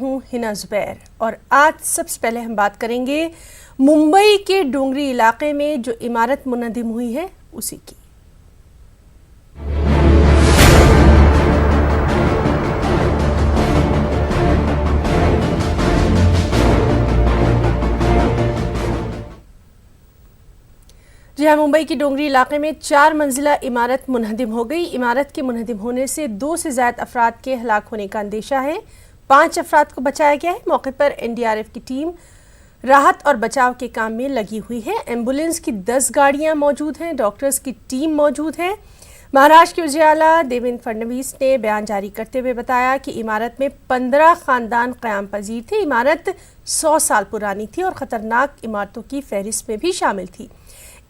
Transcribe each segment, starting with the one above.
हूं हिना जुबैर और आज सबसे पहले हम बात करेंगे मुंबई के डोंगरी इलाके में जो इमारत मुनहदिम हुई है उसी की। जी हाँ, मुंबई की डोंगरी इलाके में 4 मंजिला इमारत मुनहदिम हो गई। इमारत के मुनहदिम होने से 2 से ज्यादा अफराद के हलाक होने का अंदेशा है। 5 अफराद को बचाया गया है। मौके पर एनडीआरएफ की टीम राहत और बचाव के काम में लगी हुई है। एम्बुलेंस की 10 गाड़ियां मौजूद हैं, डॉक्टर्स की टीम मौजूद है। महाराष्ट्र के वज़ीर आला देवेंद्र फडणवीस ने बयान जारी करते हुए बताया कि इमारत में 15 खानदान क़याम पजीर थे। इमारत 100 साल पुरानी थी और ख़तरनाक इमारतों की फहरिस्त में भी शामिल थी।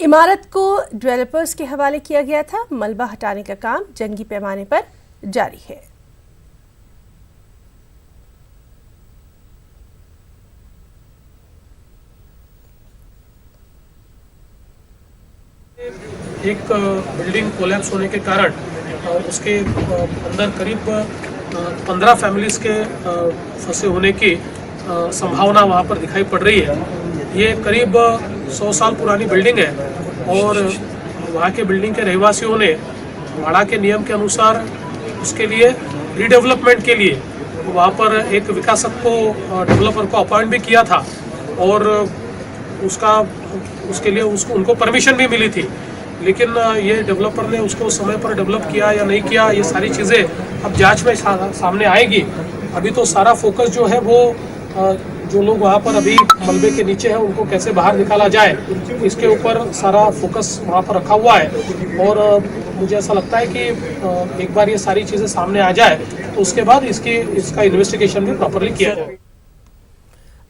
इमारत को डेवलपर्स के हवाले किया गया था। मलबा हटाने का काम जंगी पैमाने पर जारी है। एक बिल्डिंग कोलैप्स होने के कारण उसके अंदर करीब 15 फैमिलीज के फंसे होने की संभावना वहाँ पर दिखाई पड़ रही है। ये करीब 100 साल पुरानी बिल्डिंग है और वहाँ के बिल्डिंग के रहवासियों ने वाड़ा के नियम के अनुसार उसके लिए रीडेवलपमेंट के लिए वहाँ पर एक विकासक को डेवलपर को अपॉइंट भी किया था और उसके लिए उनको परमिशन भी मिली थी, लेकिन ये डेवलपर ने उसको समय पर डेवलप किया या नहीं किया, ये सारी चीज़ें अब जांच में सामने आएगी। अभी तो सारा फोकस जो है वो जो लोग वहाँ पर अभी मलबे के नीचे हैं उनको कैसे बाहर निकाला जाए, इसके ऊपर सारा फोकस वहाँ पर रखा हुआ है। और मुझे ऐसा लगता है कि एक बार ये सारी चीज़ें सामने आ जाए तो उसके बाद इसका इन्वेस्टिगेशन भी प्रॉपरली किया जाए।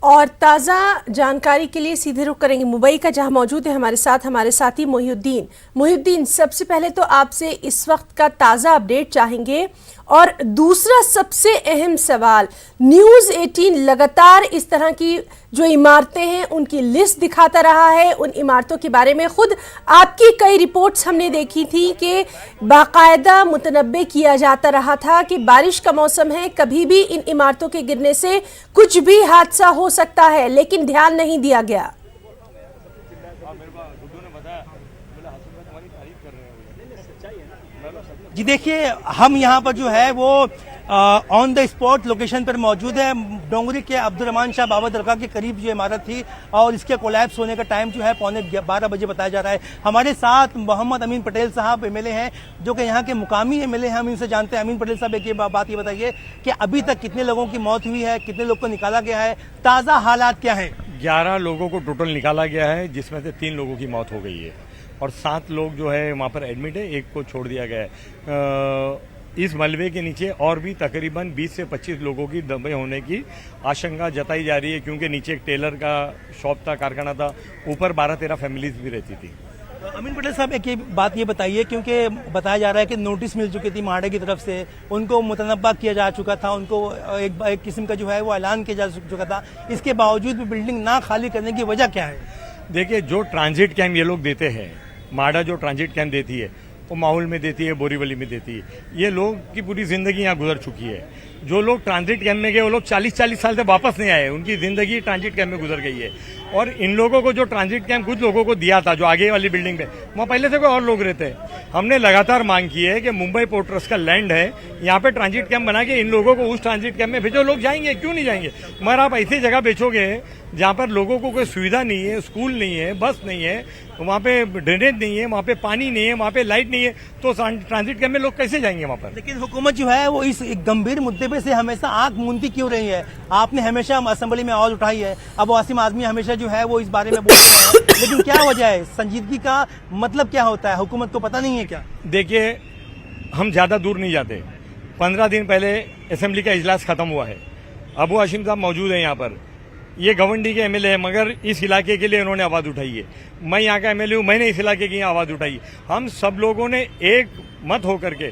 और ताज़ा जानकारी के लिए सीधे रुख करेंगे मुंबई का, जहां मौजूद है हमारे साथी मोहिउद्दीन। सबसे पहले तो आपसे इस वक्त का ताज़ा अपडेट चाहेंगे और दूसरा सबसे अहम सवाल, न्यूज़ 18 लगातार इस तरह की जो इमारतें हैं उनकी लिस्ट दिखाता रहा है। उन इमारतों के बारे में खुद आपकी कई रिपोर्ट्स हमने देखी थी कि बाकायदा मुतनब्बे किया जाता रहा था कि बारिश का मौसम है, कभी भी इन इमारतों के गिरने से कुछ भी हादसा हो सकता है, लेकिन ध्यान नहीं दिया गया। जी देखिए, हम यहाँ पर जो है वो ऑन द स्पॉट लोकेशन पर मौजूद है। डोंगरी के अब्दुर्रहमान शाह बाबा दरगाह के करीब जो इमारत थी और इसके कोलैप्स होने का टाइम जो है 12:15 बजे बताया जा रहा है। हमारे साथ मोहम्मद अमीन पटेल साहब एमएलए हैं, जो कि यहाँ के मुकामी एमएलए हैं। हम इनसे जानते हैं। अमीन पटेल साहब, एक बात ये बताइए कि अभी तक कितने लोगों की मौत हुई है, कितने लोग को निकाला गया है, ताज़ा हालात क्या है? 11 लोगों को टोटल निकाला गया है, जिसमें से 3 लोगों की मौत हो गई है और 7 लोग जो है वहाँ पर एडमिट है, 1 को छोड़ दिया गया है। इस मलबे के नीचे और भी तकरीबन 20 से 25 लोगों की दबे होने की आशंका जताई जा रही है, क्योंकि नीचे एक टेलर का शॉप था, कारखाना था, ऊपर 12-13 फैमिलीज भी रहती थी। अमीन पटेल साहब, एक बात ये बताइए, क्योंकि बताया जा रहा है कि नोटिस मिल चुकी थी माड़े की तरफ से, उनको मुतनब्बा किया जा चुका था, उनको एक किस्म का जो है वो ऐलान किया जा चुका था, इसके बावजूद भी बिल्डिंग ना खाली करने की वजह क्या है? देखिए, जो ट्रांजिट कैंप ये लोग देते हैं, माडा जो ट्रांजिट कैंप देती है वो माहौल में देती है, बोरीवली में देती है। ये लोग की पूरी जिंदगी यहाँ गुजर चुकी है। जो लोग ट्रांजिट कैंप में गए वो लोग 40-40 साल से वापस नहीं आए, उनकी जिंदगी ट्रांजिट कैंप में गुजर गई है। और इन लोगों को जो ट्रांजिट कैंप कुछ लोगों को दिया था, जो आगे वाली बिल्डिंग पे, वहाँ पहले से कोई और लोग रहते हैं। हमने लगातार मांग की है कि मुंबई पोर्ट ट्रस्ट का लैंड है, यहाँ पे ट्रांजिट कैंप बना के इन लोगों को उस ट्रांजिट कैंप में भेजो। लोग जाएंगे, क्यों नहीं जाएंगे? मगर आप ऐसी जगह बेचोगे जहाँ पर लोगों को कोई सुविधा नहीं है, स्कूल नहीं है, बस नहीं है, वहाँ पे ड्रेनेज नहीं है, वहाँ पे पानी नहीं है, वहाँ पे लाइट नहीं है, तो ट्रांजिट कैंप में लोग कैसे जाएंगे वहाँ पर? लेकिन हुकूमत जो है वो इस एक गंभीर मुद्दे पे से हमेशा आंख मूंदती क्यों रही है? आपने हमेशा असेंबली में आवाज उठाई है, अब वासिम आजमी हमेशा जो है वो इस बारे में बोल रहे हैं, लेकिन क्या वजह है? संजीदगी का मतलब क्या होता है? हुकूमत को पता नहीं है क्या? देखिए, हम ज्यादा दूर नहीं जाते। 15 दिन पहले असेंबली का इजलास खत्म हुआ है, अबू हाशिम साहब मौजूद है यहाँ पर, ये गवंडी के एमएलए है, मगर इस इलाके के लिए इन्होंने आवाज़ उठाई है। मैं यहाँ का एमएलए हूँ, मैंने इस इलाके की आवाज़ उठाई। हम सब लोगों ने एक मत होकर के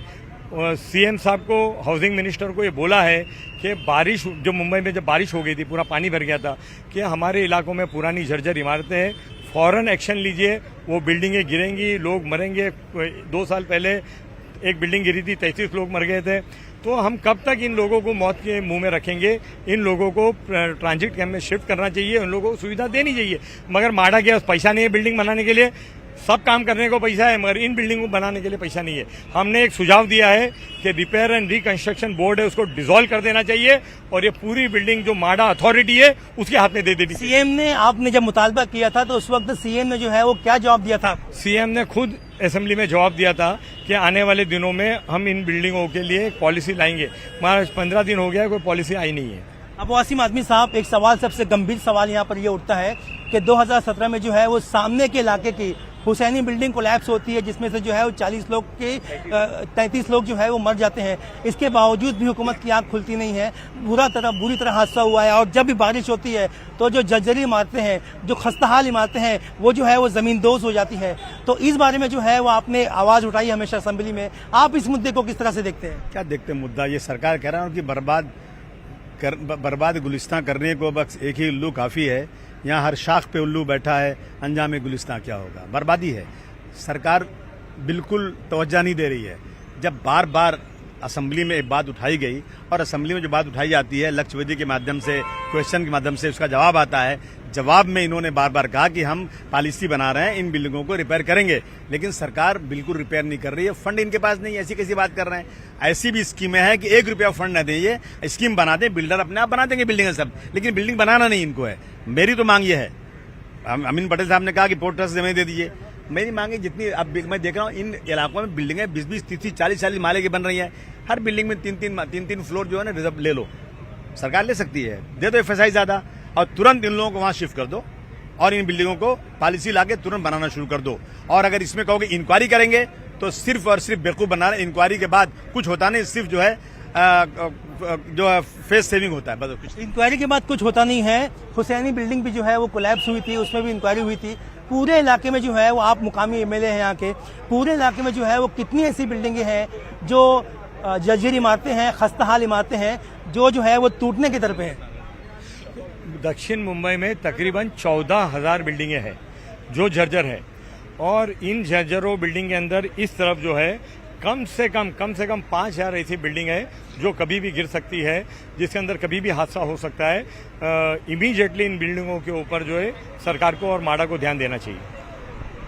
सीएम साहब को, हाउसिंग मिनिस्टर को ये बोला है कि बारिश, जो मुंबई में जब बारिश हो गई थी, पूरा पानी भर गया था, कि हमारे इलाकों में पुरानी जर्जर इमारतें हैं, फौरन एक्शन लीजिए, वो बिल्डिंगें गिरेंगी, लोग मरेंगे। 2 साल पहले एक बिल्डिंग गिरी थी, 33 लोग मर गए थे। तो हम कब तक इन लोगों को मौत के मुंह में रखेंगे? इन लोगों को ट्रांजिट कैंप में शिफ्ट करना चाहिए, उन लोगों को सुविधा देनी चाहिए। मगर माडा के पास पैसा नहीं है बिल्डिंग बनाने के लिए, सब काम करने को पैसा है मगर इन बिल्डिंग को बनाने के लिए पैसा नहीं है। हमने एक सुझाव दिया है कि रिपेयर एंड रिकंस्ट्रक्शन बोर्ड है उसको डिसॉल्व कर देना चाहिए और ये पूरी बिल्डिंग जो माडा अथॉरिटी है उसके हाथ में दे देनी चाहिए। सीएम ने, आपने जब मुतालबा किया था तो उस वक्त सीएम ने जो है वो क्या जवाब दिया था? सीएम ने खुद असेंबली में जवाब दिया था कि आने वाले दिनों में हम इन बिल्डिंगों के लिए एक पॉलिसी लाएंगे, मगर 15 दिन हो गया कोई पॉलिसी आई नहीं है। अब वासिम आदमी साहब, एक सवाल, सबसे गंभीर सवाल यहाँ पर ये उठता है कि 2017 में जो है वो सामने के इलाके की हुसैनी बिल्डिंग कोलैप्स होती है जिसमें से जो है वो 40 लोग के 33 लोग जो है वो मर जाते हैं। इसके बावजूद भी हुकूमत की आंख खुलती नहीं है। बुरी तरह हादसा हुआ है और जब भी बारिश होती है तो जो जर्जरी इमारतें हैं, जो खस्ताहाल इमारतें हैं, वो जो है वो जमींदोज हो जाती है। तो इस बारे में जो है वो आपने आवाज उठाई हमेशा असेंबली में, आप इस मुद्दे को किस तरह से देखते हैं? क्या देखते हैं मुद्दा? ये सरकार कह रहा है कि बर्बाद गुलिस्तान करने को बस एक ही उल्लू काफी है। यहाँ हर शाख पे उल्लू बैठा है, अंजाम गुलिस्तान क्या होगा? बर्बादी है। सरकार बिल्कुल तवज्जो नहीं दे रही है। जब बार बार असेंबली में एक बात उठाई गई और असेंबली में जो बात उठाई जाती है लक्षवेदी के माध्यम से, क्वेश्चन के माध्यम से उसका जवाब आता है। जवाब में इन्होंने बार बार कहा कि हम पॉलिसी बना रहे हैं, इन बिल्डिंगों को रिपेयर करेंगे, लेकिन सरकार बिल्कुल रिपेयर नहीं कर रही है। फंड इनके पास नहीं है, ऐसी कैसी बात कर रहे हैं? ऐसी भी स्कीमें हैं कि 1 रुपया फंड न दें, स्कीम बना दें, बिल्डर अपने आप बना देंगे बिल्डिंग सब, लेकिन बिल्डिंग बनाना नहीं इनको है। मेरी तो मांग ये है, अमीन पटेल साहब ने कहा कि पोर्ट ट्रस्ट जमीन दे दीजिए। मेरी मांग है जितनी, अब मैं देख रहा हूँ इन इलाकों में बिल्डिंगें 20-20, 30-30, 40-40 माले की बन रही हैं। हर बिल्डिंग में 3-3 फ्लोर जो है ना रिजर्व ले लो, सरकार ले सकती है, दे दो एफएसआई ज्यादा और तुरंत इन लोगों को वहां शिफ्ट कर दो और इन बिल्डिंगों को पॉलिसी लाके तुरंत बनाना शुरू कर दो। और अगर इसमें कहोगे इंक्वायरी करेंगे तो सिर्फ और सिर्फ बेवकूफ बना रहे। इंक्वायरी के बाद कुछ होता नहीं, सिर्फ जो है फेस सेविंग होता है, बस कुछ। इंक्वायरी के बाद कुछ होता नहीं है। हुसैनी बिल्डिंग भी जो है वो कोलैप्स हुई थी, उसमें भी इंक्वायरी हुई थी। पूरे इलाके में जो है वो, आप मुकामी एमएलए हैं यहाँ के, पूरे इलाके में जो है वो कितनी ऐसी बिल्डिंगें हैं जो जर्जर इमारतें हैं, खस्ताहाल इमारतें हैं, जो है वो टूटने की तरफ है? दक्षिण मुंबई में तकरीबन 14,000 बिल्डिंगें हैं जो जर्जर है और इन जर्जरों बिल्डिंग के अंदर इस तरफ जो है कम से कम 5,000 ऐसी बिल्डिंग है जो कभी भी गिर सकती है, जिसके अंदर कभी भी हादसा हो सकता है। इमीडिएटली इन बिल्डिंगों के ऊपर जो है सरकार को और माडा को ध्यान देना चाहिए।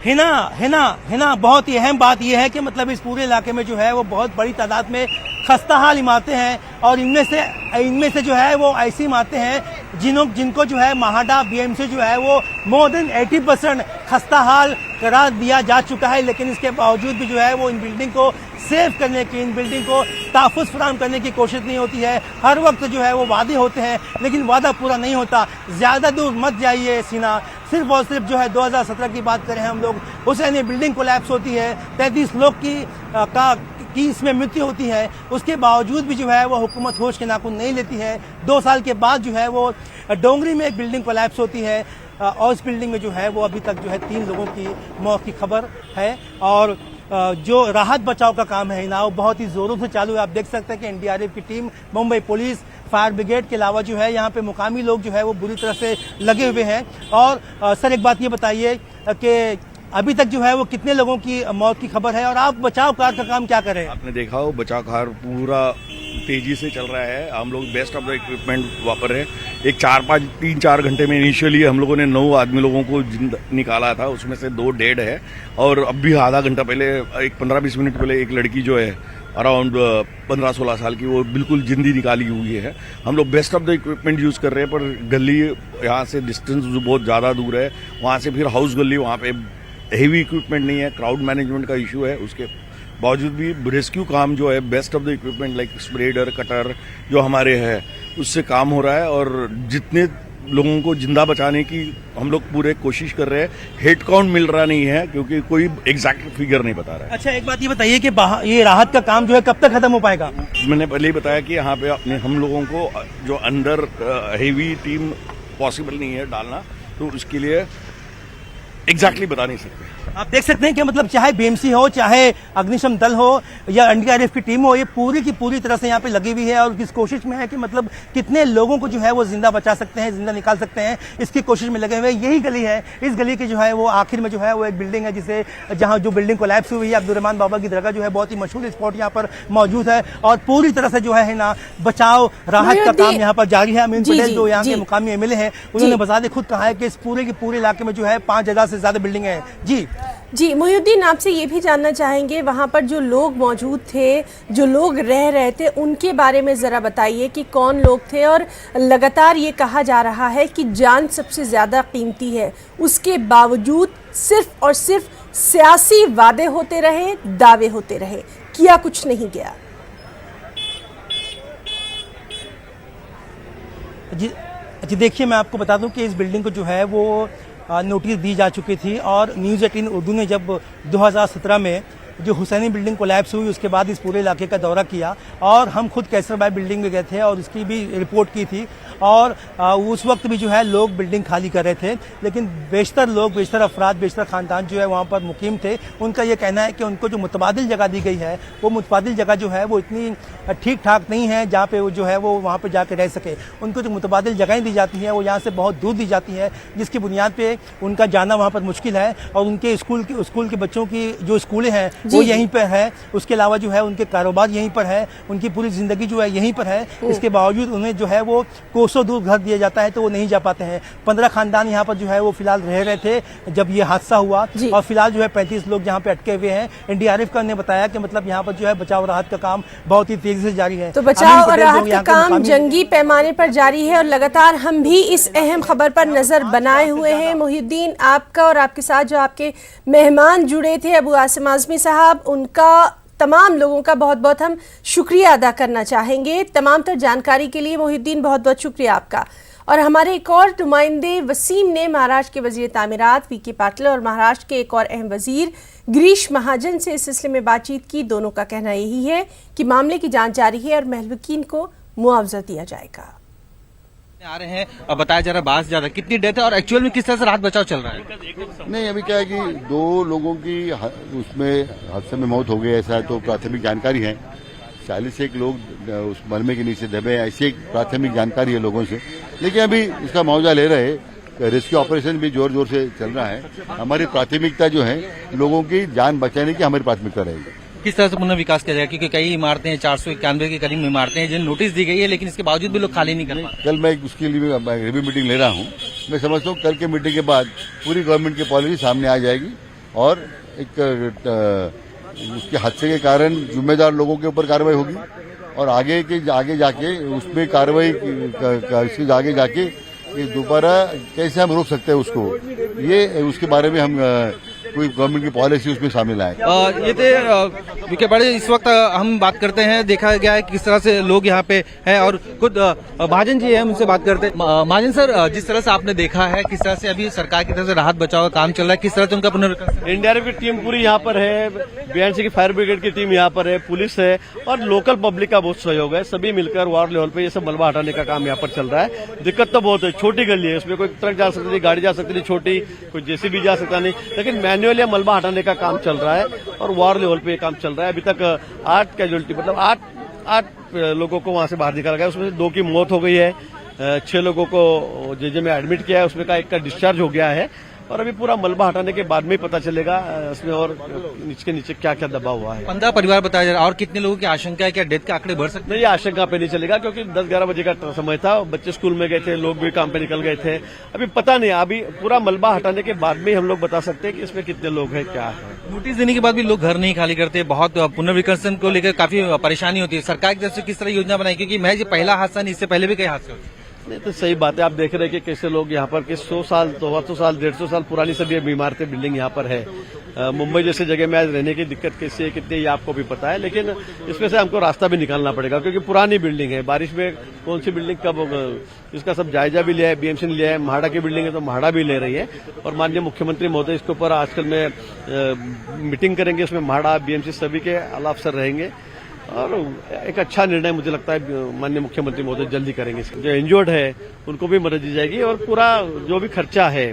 हिना बहुत ही अहम बात यह है कि मतलब इस पूरे इलाके में जो है वो बहुत बड़ी तादाद में खस्ताहाल इमारतें हैं और इनमें से जो है वो ऐसी इमारतें हैं जिनको जो है माहाडा बीएमसी जो है वो मोर देन 80% खस्ताहाल करार दिया जा चुका है। लेकिन इसके बावजूद भी जो है वो इन बिल्डिंग को सेव करने की, इन बिल्डिंग को तहफ़्फ़ुज़ फराहम करने की कोशिश नहीं होती है। हर वक्त जो है वो वादे होते हैं लेकिन वादा पूरा नहीं होता। ज़्यादा दूर मत जाइए सीना, सिर्फ और सिर्फ जो है 2017 की बात करें हम लोग, हुसैनी बिल्डिंग कोलैप्स होती है, 33 लोग की इसमें मृत्यु होती है, उसके बावजूद भी जो है वो हुकूमत होश के नाखून नहीं लेती है। 2 साल के बाद जो है वो डोंगरी में एक बिल्डिंग कोलैप्स होती है और इस बिल्डिंग में जो है वो अभी तक जो है 3 लोगों की मौत की खबर है। और जो राहत बचाव का काम है ना वो बहुत ही जोरों से चालू है। आप देख सकते हैं कि एनडीआरएफ की team, Mumbai police, fire brigade के अलावा जो है यहाँ पे मुकामी लोग जो है वो बुरी तरह से लगे हुए हैं। और सर एक बात ये बताइए कि अभी तक जो है वो कितने लोगों की मौत की खबर है और आप बचाव कार्य का काम क्या कर रहे हैं? आपने देखा हो बचाव कार्य पूरा तेजी से चल रहा है। हम लोग बेस्ट ऑफ द इक्विपमेंट वापर रहे हैं। एक 3-4 घंटे में इनिशियली हम लोगों ने 9 आदमी लोगों को निकाला था, उसमें से 2 डेड है और अब भी आधा घंटा पहले, एक 15-20 मिनट पहले एक लड़की जो है अराउंड 15-16 साल की, वो बिल्कुल जिंदी निकाली हुई है। हम लोग best of the equipment use कर रहे हैं पर गली यहाँ से डिस्टेंस बहुत ज़्यादा दूर है, वहाँ से फिर हाउस गली, वहाँ पे हेवी इक्विपमेंट नहीं है, क्राउड मैनेजमेंट का इशू है। उसके बावजूद भी रेस्क्यू काम जो है best of the equipment like spreader, cutter जो हमारे है उससे काम हो रहा है और जितने लोगों को जिंदा बचाने की हम लोग पूरे कोशिश कर रहे हैं। हेड काउंट मिल रहा नहीं है क्योंकि कोई एग्जैक्ट फिगर नहीं बता रहा है। अच्छा एक बात ये बताइए कि ये राहत का काम जो है कब तक खत्म हो पाएगा? मैंने पहले ही बताया कि यहाँ पे अपने हम लोगों को जो अंदर हेवी टीम पॉसिबल नहीं है डालना, तो उसके लिए एग्जैक्टली बता नहीं सकते। आप देख सकते हैं कि मतलब चाहे बीएमसी हो, चाहे अग्निशम दल हो या एनडीआरएफ की टीम हो, ये पूरी की पूरी तरह से यहाँ पे लगी हुई है और इस कोशिश में है कि मतलब कितने लोगों को जो है वो जिंदा बचा सकते हैं, जिंदा निकाल सकते हैं, इसकी कोशिश में लगे हुए हैं। यही गली है, इस गली की जो है वो आखिर में जो है वो एक बिल्डिंग है, जिसे जहाँ जो बिल्डिंग कोलैप्स हुई है, अब्दुर्रहमान बाबा की दरगाह जो है बहुत ही मशहूर स्पॉट यहाँ पर मौजूद है और पूरी तरह से जो है ना बचाव राहत का काम यहाँ पर जारी है। अमीन पटेल जो यहाँ के मुकामी एमएलए हैं, उन्होंने बता खुद कहा है कि इस पूरे के पूरे इलाके में जो है 5,000 से ज्यादा बिल्डिंग है। जी मोहिउद्दीन, आपसे ये भी जानना चाहेंगे, वहाँ पर जो लोग मौजूद थे, जो लोग रह रहे थे, उनके बारे में ज़रा बताइए कि कौन लोग थे। और लगातार ये कहा जा रहा है कि जान सबसे ज़्यादा कीमती है, उसके बावजूद सिर्फ और सिर्फ सियासी वादे होते रहे, दावे होते रहे, किया कुछ नहीं गया। जी देखिए, मैं आपको बता दूं कि इस बिल्डिंग को जो है वो नोटिस दी जा चुकी थी और न्यूज़ 18 उर्दू ने जब 2017 में जो हुसैनी बिल्डिंग कोलैप्स हुई उसके बाद इस पूरे इलाके का दौरा किया और हम खुद कैसरबाई बिल्डिंग में गए थे और इसकी भी रिपोर्ट की थी और उस वक्त भी जो है लोग बिल्डिंग खाली कर रहे थे, लेकिन बेशतर लोग, बेशतर अफराद, बेशतर खानदान जो है वहाँ पर मुकीम थे। उनका ये कहना है कि उनको जो मुतबादिल जगह दी गई है वो मुतबादिल जगह जो है वो इतनी ठीक ठाक नहीं है जहाँ पे वो जो है वो वहाँ पर जाकर रह सके। उनको जो मुतबादिल जगहें दी जाती हैं वो यहाँ से बहुत दूर दी जाती है, जिसकी बुनियाद पर उनका जाना वहाँ पर मुश्किल है और उनके स्कूल के बच्चों की जो स्कूलें हैं वो यहीं पर है। उसके अलावा जो है उनके कारोबार यहीं पर है, उनकी पूरी जिंदगी जो है यहीं पर है। इसके बावजूद उन्हें जो है वो कोसों दूर घर दिया जाता है तो वो नहीं जा पाते हैं। 15 खानदान यहाँ पर जो है वो फिलहाल रह रहे थे जब ये हादसा हुआ और फिलहाल जो है 35 लोग यहाँ पे अटके हुए हैं। एनडीआरएफ का ने बताया कि मतलब यहाँ पर जो है बचाव राहत का काम बहुत ही तेजी से जारी है। तो बचाव और राहत का काम जंगी पैमाने पर जारी है और लगातार हम भी इस अहम खबर पर नजर बनाए हुए हैं। मोहिउद्दीन, आपका और आपके साथ जो आपके मेहमान जुड़े थे अबू आसिम आजमी साहब, उनका तमाम लोगों का बहुत बहुत हम शुक्रिया अदा करना चाहेंगे तमाम तर जानकारी के लिए। मोहिउद्दीन, बहुत बहुत शुक्रिया आपका। और हमारे एक और नुमाइंदे वसीम ने महाराष्ट्र के वजीर तामीरात वीके पाटिल और महाराष्ट्र के एक और अहम वजीर गिरीश महाजन से इस सिलसिले में बातचीत की। दोनों का कहना यही है कि मामले की जांच जारी है और महलूकीन को मुआवजा दिया जाएगा। आ रहे हैं और बताया जा रहा है बात ज्यादा कितनी डेथ है और एक्चुअल में किस तरह से राहत बचाव चल रहा है? नहीं, अभी क्या है कि 2 लोगों की उसमें हादसे में मौत हो गई, ऐसा है तो प्राथमिक जानकारी है। 41 लोग उस मलबे के नीचे दबे, ऐसी एक प्राथमिक जानकारी है लोगों से। लेकिन अभी इसका मुआवजा ले रहे हैं, रेस्क्यू ऑपरेशन भी जोर जोर से चल रहा है। हमारी प्राथमिकता जो है लोगों की जान बचाने की हमारी प्राथमिकता रहेगी। किस तरह से पुनर्विकास किया जाएगा, क्योंकि कई इमारतें हैं, 491 के करीब इमारतें हैं जिन्हें नोटिस दी गई है लेकिन इसके बावजूद भी लोग खाली नहीं कर पा रहे। कल मैं उसके लिए रिव्यू मीटिंग ले रहा हूँ। मैं समझता हूँ कल के मीटिंग के बाद पूरी गवर्नमेंट की पॉलिसी सामने आ जाएगी और एक उसके हादसे के कारण जिम्मेदार लोगों के ऊपर कार्रवाई होगी और आगे जाके उसमें कार्रवाई आगे जाके दोबारा कैसे हम रोक सकते हैं उसको, ये उसके बारे में हम कोई गवर्नमेंट की पॉलिसी उसमें शामिल आए। ये थे विके बड़े। इस वक्त हम बात करते हैं, देखा गया है किस तरह से लोग यहाँ पे हैं और खुद महाजन जी हैं, उनसे बात करते हैं। महाजन सर, जिस तरह से आपने देखा है किस तरह से अभी सरकार की तरफ से राहत बचाव का काम चल रहा है, किस तरह से उनका पुनर्विकास? एनडीआरएफ की टीम पूरी यहाँ पर है, बीएनसी की फायर ब्रिगेड की टीम यहाँ पर है, पुलिस है और लोकल पब्लिक का बहुत सहयोग है। सभी मिलकर वार्ड लेवल पे ये सब मलबा हटाने का काम यहाँ पर चल रहा है। दिक्कत तो बहुत है, छोटी गली है, उसमें कोई ट्रक जा सकती नहीं, गाड़ी जा सकती नहीं, छोटी कोई जेसीबी जा सकता नहीं, लेकिन मैन्युअली मलबा हटाने का काम चल रहा है और वार्ड लेवल पे काम चल रहा है। अभी तक 8 कैजुअलिटी मतलब 8 लोगों को वहां से बाहर निकाला गया, उसमें से 2 की मौत हो गई है, 6 लोगों को जेजे में एडमिट किया है, उसमें का 1 का डिस्चार्ज हो गया है और अभी पूरा मलबा हटाने के बाद में पता चलेगा इसमें और नीचे क्या क्या दबा हुआ है। 15 परिवार बताया जा रहा है और कितने लोगों की आशंका है, क्या डेथ के आंकड़े बढ़ सकते हैं? नहीं, आशंका पे नहीं चलेगा क्योंकि 10-11 बजे का समय था, बच्चे स्कूल में गए थे, लोग भी काम पे निकल गए थे। अभी पता नहीं, अभी पूरा मलबा हटाने के बाद में हम लोग बता सकते हैं कि इसमें कितने लोग हैं, क्या है। नोटिस देने के बाद भी लोग घर नहीं खाली करते, बहुत पुनर्विकसन को लेकर काफी परेशानी होती है। सरकार की तरफ से किस तरह योजना बनाई, क्योंकि महज ये पहला हादसा नहीं, इससे पहले भी कई हादसे होते हैं। नहीं तो सही बात है, आप देख रहे हैं कि कैसे लोग यहाँ पर 100 साल, 200 साल, 150 साल पुरानी सभी इमारतें, बिल्डिंग यहाँ पर है। मुंबई जैसे जगह में आज रहने की दिक्कत कैसी है, कितनी, ये आपको भी पता है, लेकिन इसमें से हमको रास्ता भी निकालना पड़ेगा क्योंकि पुरानी बिल्डिंग है। बारिश में कौन सी बिल्डिंग कब होगा इसका सब जायजा भी लिया है, बीएमसी ने लिया है। म्हाडा की बिल्डिंग है तो म्हाडा भी ले रही है और माननीय मुख्यमंत्री महोदय इसके ऊपर आजकल में मीटिंग करेंगे, उसमें म्हाडा, बीएमसी सभी के आला अफसर रहेंगे और एक अच्छा निर्णय मुझे लगता है माननीय मुख्यमंत्री महोदय जल्दी करेंगे। जो इंजर्ड है उनको भी मदद दी जाएगी और पूरा जो भी खर्चा है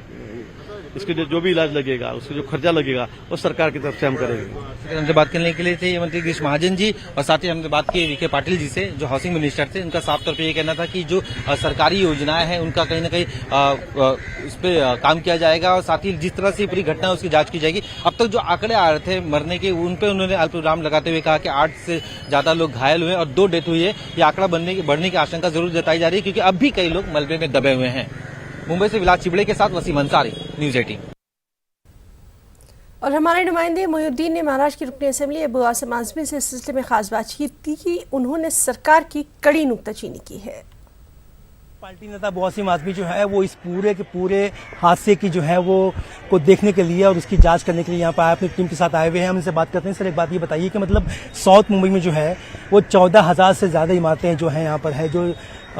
इसके लिए जो भी इलाज लगेगा, उसके जो खर्चा लगेगा वो सरकार की तरफ से हम करेंगे। हमसे बात करने के लिए थे मंत्री गिरीश महाजन जी, और साथ ही हमने बात की विखे पाटिल जी से, जो हाउसिंग मिनिस्टर थे। उनका साफ तौर पे ये कहना था कि जो सरकारी योजनाएं हैं उनका कहीं ना कहीं उस पर काम किया जाएगा, और साथ ही जिस तरह से पूरी घटना उसकी जांच की जाएगी। अब तक जो आंकड़े आ रहे थे मरने के, उन पे उन्होंने अल्पविराम लगाते हुए कहा कि 8 से ज्यादा लोग घायल हुए और 2 डेथ हुई है। ये आंकड़ा बढ़ने की आशंका जरूर जताई जा रही है, क्योंकि अब भी कई लोग मलबे में दबे हुए हैं। मुंबई से विलास चिबड़े के साथ वसीम अंसारी, न्यूज 18। और हमारे नुमाइंदे मोहिउद्दीन ने महाराष्ट्र की रुकनी असेंबली अबू आसिम आजमी से इस सिलसिले में खास बातचीत की। उन्होंने सरकार की कड़ी नुक्ताचीनी की है। पार्टी नेता अबू आसिम आजमी जो है वो इस पूरे के पूरे हादसे की जो है वो को देखने के लिए और उसकी जांच करने के लिए यहाँ पर आए, अपनी टीम के साथ आए हुए हैं। हम इनसे बात करते हैं। सर, एक बात ये बताइए कि मतलब साउथ मुंबई में जो है वो 14,000 से ज़्यादा इमारतें जो हैं यहाँ पर है, जो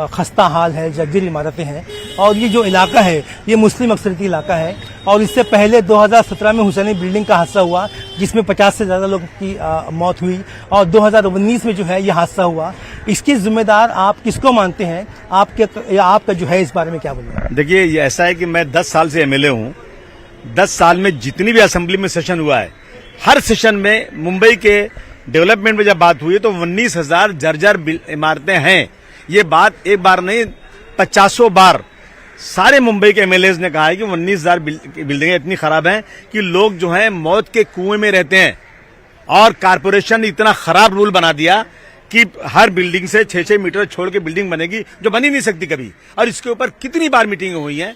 खस्ता हाल है, जर्जर इमारतें हैं, और ये जो इलाका है ये मुस्लिम अक्सरियती इलाका है। और इससे पहले 2017 में हुसैनी बिल्डिंग का हादसा हुआ जिसमें 50 से ज़्यादा लोगों की मौत हुई, और 2019 में जो है ये हादसा हुआ। इसकी जिम्मेदार आप किसको मानते हैं? आपका जो है इस बारे में क्या बोलेंगे? देखिए, ये ऐसा है कि मैं 10 साल से एमएलए हूँ। 10 साल में जितनी भी असेंबली में सेशन हुआ है, हर सेशन में मुंबई के डेवलपमेंट में जब बात हुई तो 19,000 जर्जर इमारतें हैं। ये बात एक बार नहीं, 50 बार सारे मुंबई के एमएलए ने कहा है कि 19,000 बिल्डिंगें इतनी खराब हैं कि लोग जो हैं मौत के कुएं में रहते हैं। और कारपोरेशन ने इतना खराब रूल बना दिया कि हर बिल्डिंग से 6-6 मीटर छोड़ के बिल्डिंग बनेगी, जो बन ही नहीं सकती कभी। और इसके ऊपर कितनी बार मीटिंग हुई है,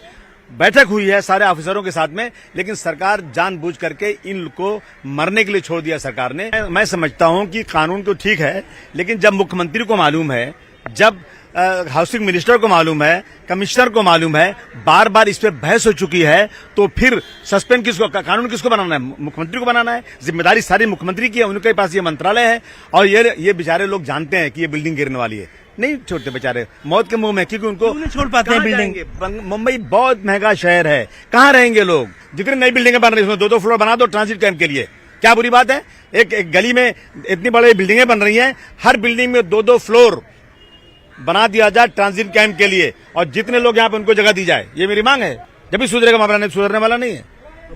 बैठक हुई है सारे ऑफिसरों के साथ में, लेकिन सरकार जानबूझ करके इनको मरने के लिए छोड़ दिया सरकार ने। मैं समझता हूं कि कानून तो ठीक है, लेकिन जब मुख्यमंत्री को मालूम है, जब हाउसिंग मिनिस्टर को मालूम है, कमिश्नर को मालूम है, बार बार इस पे बहस हो चुकी है, तो फिर सस्पेंड किसको, कानून किसको बनाना है? मुख्यमंत्री को बनाना है। जिम्मेदारी सारी मुख्यमंत्री की है, उनके पास ये मंत्रालय है। और ये बेचारे लोग जानते हैं कि ये बिल्डिंग गिरने वाली है, नहीं छोड़ते बेचारे, मौत के मुंह में, क्योंकि उनको नहीं छोड़ पाते हैं बिल्डिंग। मुंबई बहुत महंगा शहर है, कहाँ रहेंगे लोग? जितनी नई बिल्डिंगें बन रही है उसमें 2-2 फ्लोर बना दो ट्रांजिट कैंप के लिए, क्या बुरी बात है? एक गली में इतनी बड़ी बिल्डिंगें बन रही हैं, हर बिल्डिंग में 2-2 फ्लोर बना दिया जाए ट्रांजिट कैंप के लिए, और जितने लोग यहाँ पे उनको जगह दी जाए। ये मेरी मांग है। जब भी सुधरेगा मामला, नहीं सुधरने वाला नहीं है।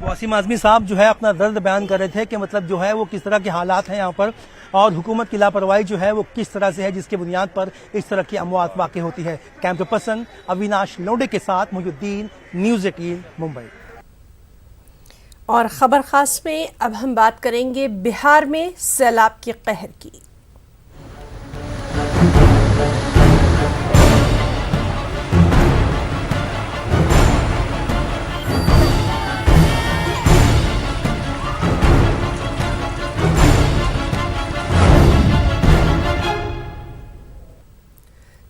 वसीम आजमी साहब जो है अपना दर्द बयान कर रहे थे कि मतलब जो है वो किस तरह के हालात हैं यहाँ पर, और हुकूमत की लापरवाही जो है वो किस तरह से है, जिसके बुनियाद पर इस तरह की अमवात वाक़ई होती है। कैमरे पर्सन अविनाश लोडे के साथ मोहिउद्दीन, न्यूज़ 18 मुंबई। और खबर खास में अब हम बात करेंगे बिहार में सैलाब के कहर की।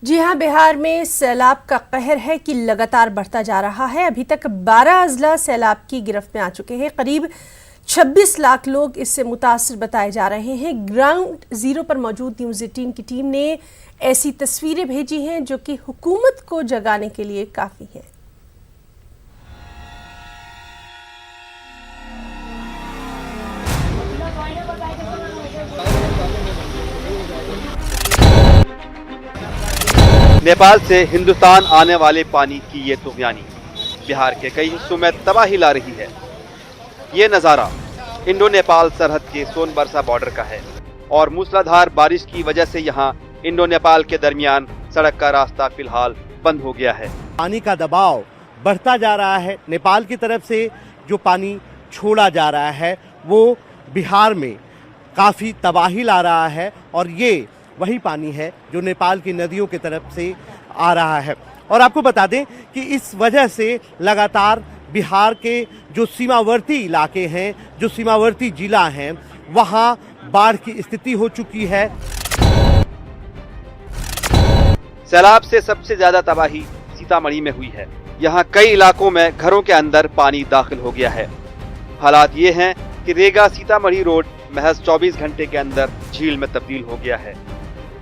जी हां, बिहार में सैलाब का कहर है कि लगातार बढ़ता जा रहा है। अभी तक 12 अजला सैलाब की गिरफ्त में आ चुके हैं। करीब 26 लाख लोग इससे मुतासर बताए जा रहे हैं। ग्राउंड जीरो पर मौजूद न्यूज़ 18 की टीम ने ऐसी तस्वीरें भेजी हैं जो कि हुकूमत को जगाने के लिए काफ़ी हैं। नेपाल से हिंदुस्तान आने वाले पानी की ये तूफानी बिहार के कई हिस्सों में तबाही ला रही है। ये नज़ारा इंडो नेपाल सरहद के सोनबरसा बॉर्डर का है और मूसलाधार बारिश की वजह से यहाँ इंडो नेपाल के दरमियान सड़क का रास्ता फिलहाल बंद हो गया है। पानी का दबाव बढ़ता जा रहा है। नेपाल की तरफ से जो पानी छोड़ा जा रहा है वो बिहार में काफ़ी तबाही ला रहा है, और ये वही पानी है जो नेपाल की नदियों की तरफ से आ रहा है। और आपको बता दें कि इस वजह से लगातार बिहार के जो सीमावर्ती इलाके हैं, जो सीमावर्ती जिला हैं, वहां बाढ़ की स्थिति हो चुकी है। सैलाब से सबसे ज्यादा तबाही सीतामढ़ी में हुई है। यहाँ कई इलाकों में घरों के अंदर पानी दाखिल हो गया है। हालात ये हैं कि रेगा सीतामढ़ी रोड महज 24 घंटे के अंदर झील में तब्दील हो गया है।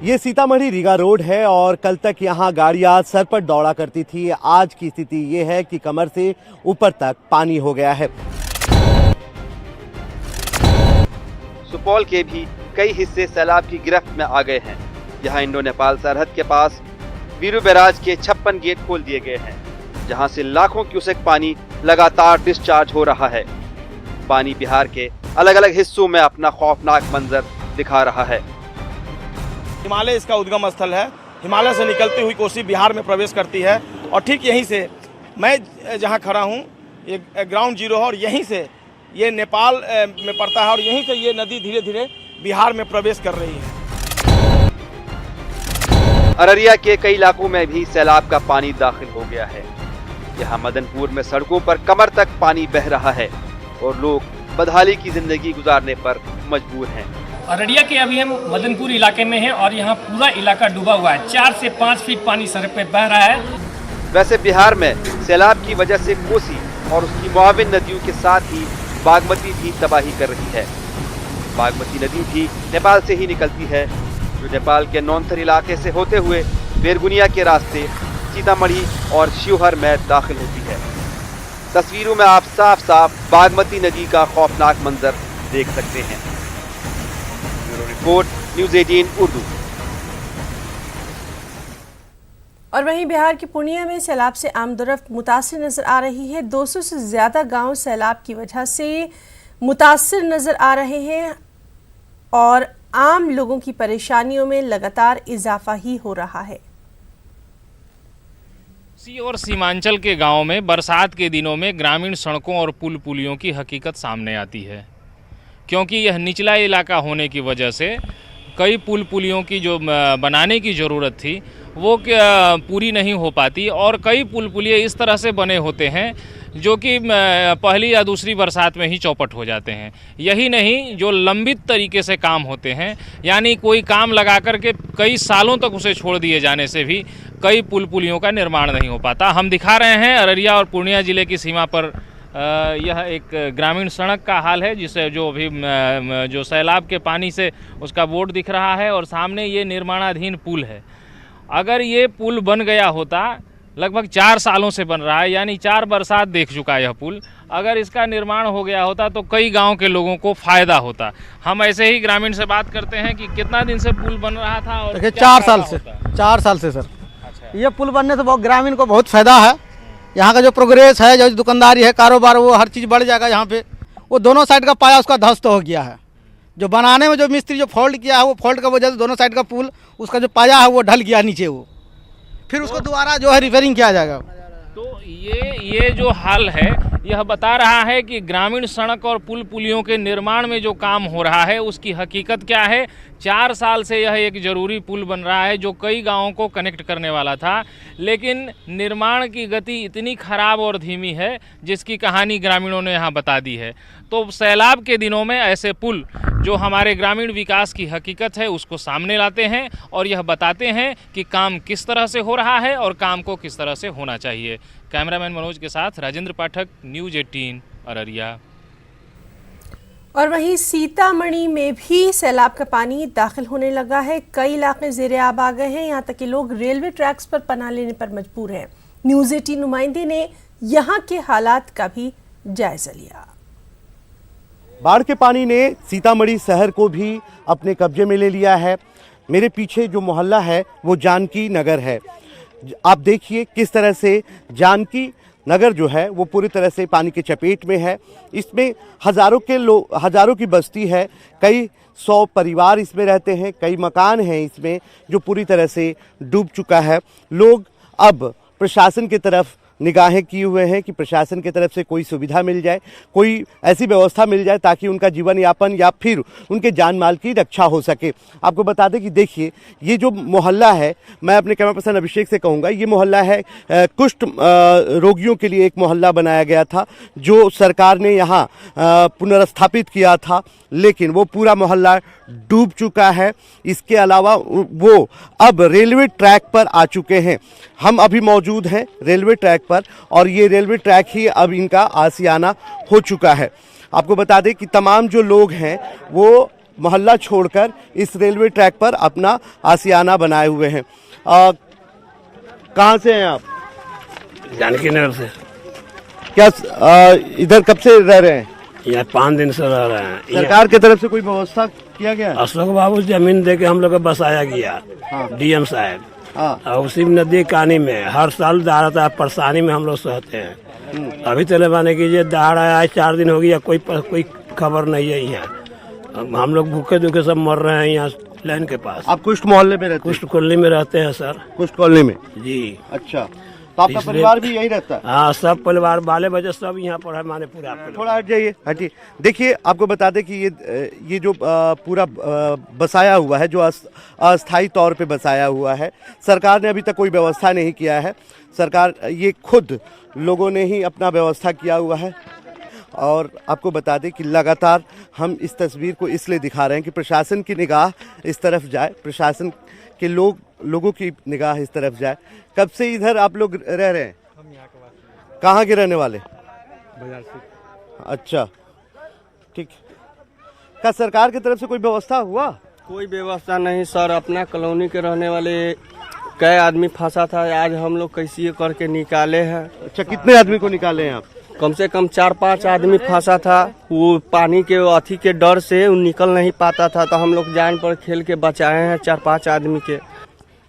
ये सीतामढ़ी रीगा रोड है और कल तक यहाँ गाड़ियां सर पर दौड़ा करती थी। आज की स्थिति ये है कि कमर से ऊपर तक पानी हो गया है। सुपौल के भी कई हिस्से सैलाब की गिरफ्त में आ गए हैं। यहाँ इंडो नेपाल सरहद के पास वीरू बैराज के 56 गेट खोल दिए गए हैं, जहाँ से लाखों क्यूसेक पानी लगातार डिस्चार्ज हो रहा है। पानी बिहार के अलग अलग हिस्सों में अपना खौफनाक मंजर दिखा रहा है। हिमालय इसका उद्गम स्थल है। हिमालय से निकलती हुई कोसी बिहार में प्रवेश करती है और ठीक यहीं से मैं जहां खड़ा हूं ये ग्राउंड जीरो है और यहीं से ये नेपाल में पड़ता है और यहीं से ये नदी धीरे धीरे बिहार में प्रवेश कर रही है। अररिया के कई इलाकों में भी सैलाब का पानी दाखिल हो गया है। यहाँ मदनपुर में सड़कों पर कमर तक पानी बह रहा है और लोग बदहाली की जिंदगी गुजारने पर मजबूर हैं। अररिया के अभी हम मदनपुर इलाके में हैं और यहाँ पूरा इलाका डूबा हुआ है। 4 से 5 फीट पानी सड़क पे बह रहा है। वैसे बिहार में सैलाब की वजह से कोसी और उसकी मुआविन नदियों के साथ ही बागमती भी तबाही कर रही है। बागमती नदी भी नेपाल से ही निकलती है, जो नेपाल के नौनथर इलाके से होते हुए बेरगुनिया के रास्ते सीतामढ़ी और शिवहर में दाखिल होती है। तस्वीरों में आप साफ साफ बागमती नदी का खौफनाक मंजर देख सकते हैं। Bureau report, news 18 Urdu. और वहीं बिहार के पूर्णिया में सैलाब से आमदोरफ्त मुतासिर नजर आ रही है। 200 से ज्यादा गांव सैलाब की वजह से मुतासिर नजर आ रहे हैं और आम लोगों की परेशानियों में लगातार इजाफा ही हो रहा है। और सीमांचल के गांव में बरसात के दिनों में ग्रामीण सड़कों और पुल पुलियों की हकीकत सामने आती है, क्योंकि यह निचला इलाका होने की वजह से कई पुल पुलियों की जो बनाने की ज़रूरत थी वो पूरी नहीं हो पाती और कई पुल पुलिये इस तरह से बने होते हैं जो कि पहली या दूसरी बरसात में ही चौपट हो जाते हैं। यही नहीं, जो लंबित तरीके से काम होते हैं, यानी कोई काम लगा करके कई सालों तक उसे छोड़ दिए जाने से भी कई पुल पुलियों का निर्माण नहीं हो पाता। हम दिखा रहे हैं अररिया और पूर्णिया ज़िले की सीमा पर यह एक ग्रामीण सड़क का हाल है, जिसे जो अभी जो सैलाब के पानी से उसका बोर्ड दिख रहा है और सामने ये निर्माणाधीन पुल है। अगर ये पुल बन गया होता, लगभग 4 सालों से बन रहा है, यानी 4 बरसात देख चुका है यह पुल, अगर इसका निर्माण हो गया होता तो कई गांव के लोगों को फ़ायदा होता। हम ऐसे ही ग्रामीण से बात करते हैं कि कितना दिन से पुल बन रहा था। और देखिए 4 साल से सर। अच्छा। ये पुल बनने से बहुत ग्रामीण को बहुत फ़ायदा है। यहाँ का जो प्रोग्रेस है, जो दुकानदारी है, कारोबार, वो हर चीज़ बढ़ जाएगा यहाँ पे। वो दोनों साइड का पाया उसका ध्वस्त हो गया है। जो बनाने में जो मिस्त्री जो फॉल्ट किया है, वो फॉल्ट का वजह से दोनों साइड का पुल उसका जो पाया है वो ढल गया नीचे। वो फिर उसको दोबारा जो है रिपेयरिंग किया जाएगा। तो ये जो हाल है यह बता रहा है कि ग्रामीण सड़क और पुल पुलियों के निर्माण में जो काम हो रहा है उसकी हकीकत क्या है। 4 साल से यह एक ज़रूरी पुल बन रहा है जो कई गांवों को कनेक्ट करने वाला था, लेकिन निर्माण की गति इतनी खराब और धीमी है जिसकी कहानी ग्रामीणों ने यहाँ बता दी है। तो सैलाब के दिनों में ऐसे पुल जो हमारे ग्रामीण विकास की हकीकत है उसको सामने लाते हैं और यह बताते हैं कि काम किस तरह से हो रहा है और काम को किस तरह से होना चाहिए। कैमरामैन मनोज के साथ राजेंद्र पाठक, न्यूज़ 18 अररिया। और वहीं सीतामढ़ी में भी सैलाब का पानी दाखिल होने लगा है। कई इलाके ज़ेरे आब आ गए हैं, यहाँ तक कि लोग रेलवे ट्रैक्स पर पनाह लेने पर मजबूर हैं। न्यूज़ 18 नुमाइंदे ने यहाँ के हालात का भी जायजा लिया। बाढ़ के पानी ने सीतामढ़ी शहर को भी अपने कब्जे में ले लिया है। मेरे पीछे जो मोहल्ला है वो जानकी नगर है। आप देखिए किस तरह से जानकी नगर जो है वो पूरी तरह से पानी के चपेट में है। इसमें हज़ारों की बस्ती है, कई 100 परिवार इसमें रहते हैं, कई मकान हैं इसमें जो पूरी तरह से डूब चुका है। लोग अब प्रशासन की तरफ निगाहें किए हुए हैं कि प्रशासन की तरफ से कोई सुविधा मिल जाए, कोई ऐसी व्यवस्था मिल जाए ताकि उनका जीवन यापन या फिर उनके जान माल की रक्षा हो सके। आपको बता दें कि देखिए ये जो मोहल्ला है, मैं अपने कैमरा पर्सन अभिषेक से कहूँगा, ये मोहल्ला है कुष्ठ रोगियों के लिए एक मोहल्ला बनाया गया था जो सरकार ने यहाँ पुनर्स्थापित किया था, लेकिन वो पूरा मोहल्ला डूब चुका है। इसके अलावा वो अब रेलवे ट्रैक पर आ चुके हैं। हम अभी मौजूद हैं रेलवे ट्रैक पर और ये रेलवे ट्रैक ही अब इनका आशियाना हो चुका है। आपको बता दें कि तमाम जो लोग हैं वो मोहल्ला छोड़कर इस रेलवे ट्रैक पर अपना आशियाना बनाए हुए हैं। कहाँ से हैं आप? जानकी नगर से। क्या इधर कब से रह रहे हैं? यहाँ 5 दिन से रह रहे हैं। सरकार की तरफ से कोई व्यवस्था किया गया? अशोक बाबू जमीन दे के हम लोग को बसाया गया। हाँ। डीएम साहब। हाँ। उसी नदी कानी में हर साल ज्यादातर परेशानी में हम लोग सहते हैं। अभी तले माने कीजिए दहाड़ आया है, 4 दिन हो गया, कोई खबर नहीं है यहाँ। अब हम लोग भूखे दुखे सब मर रहे हैं यहाँ लाइन के पास। आप कुष्ठ मोहल्ले में रहते हैं? कुष्ठ कॉलोनी में रहते हैं सर। कुष्ठ कॉलोनी में जी। अच्छा, तो आपका परिवार भी यही रहता है? हाँ, सब परिवार बाले बच्चे सब यहाँ पर है, माने पूरा। थोड़ा हट जाइए, हटिए। देखिए, आपको बता दें कि ये जो पूरा बसाया हुआ है, जो अस्थायी तौर पे बसाया हुआ है, सरकार ने अभी तक कोई व्यवस्था नहीं किया है। सरकार ये खुद लोगों ने ही अपना व्यवस्था किया हुआ है। और आपको बता दें कि लगातार हम इस तस्वीर को इसलिए दिखा रहे हैं कि प्रशासन की निगाह इस तरफ जाए, प्रशासन के लोगों की निगाह इस तरफ जाए। कब से इधर आप लोग रह रहे हैं? हम यहाँ के वासी। कहाँ के रहने वाले? बाजार से। अच्छा, ठीक। क्या सरकार की तरफ से कोई व्यवस्था हुआ? कोई व्यवस्था नहीं सर, अपना कॉलोनी के रहने वाले कई आदमी फंसा था, आज हम लोग कैसे करके निकाले हैं। अच्छा, कितने आदमी को निकाले हैं आप? कम से कम 4-5 आदमी फंसा था, वो पानी के अथी के डर से वो निकल नहीं पाता था, तो हम लोग जान पर खेल के बचाए हैं 4-5 आदमी के।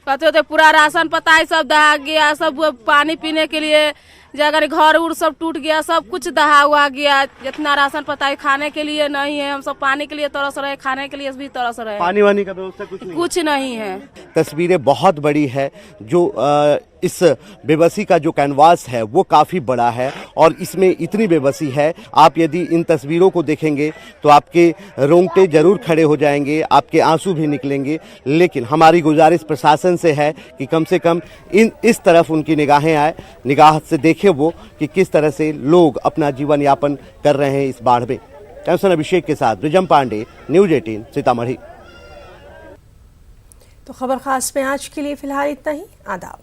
कहते थे पूरा राशन पताई सब दहा गया, सब पानी पीने के लिए जगह घर उड़ सब टूट गया, सब कुछ दहा हुआ गया। जितना राशन पताई खाने के लिए नहीं है, हम सब पानी के लिए तरस रहे, खाने के लिए भी तरस रहे। पानी वानी का व्यवस्था कुछ नहीं है। तस्वीरें बहुत बड़ी है, जो इस बेबसी का जो कैनवास है वो काफ़ी बड़ा है और इसमें इतनी बेबसी है, आप यदि इन तस्वीरों को देखेंगे तो आपके रोंगटे जरूर खड़े हो जाएंगे, आपके आंसू भी निकलेंगे। लेकिन हमारी गुजारिश प्रशासन से है कि कम से कम इस तरफ उनकी निगाहें आए, निगाह से देखें वो कि किस तरह से लोग अपना जीवन यापन कर रहे हैं इस बाढ़ में। कैमसन अभिषेक के साथ ब्रिजम पांडे, न्यूज 18 सीतामढ़ी। तो खबर खास में आज के लिए फिलहाल इतना ही। आदाब।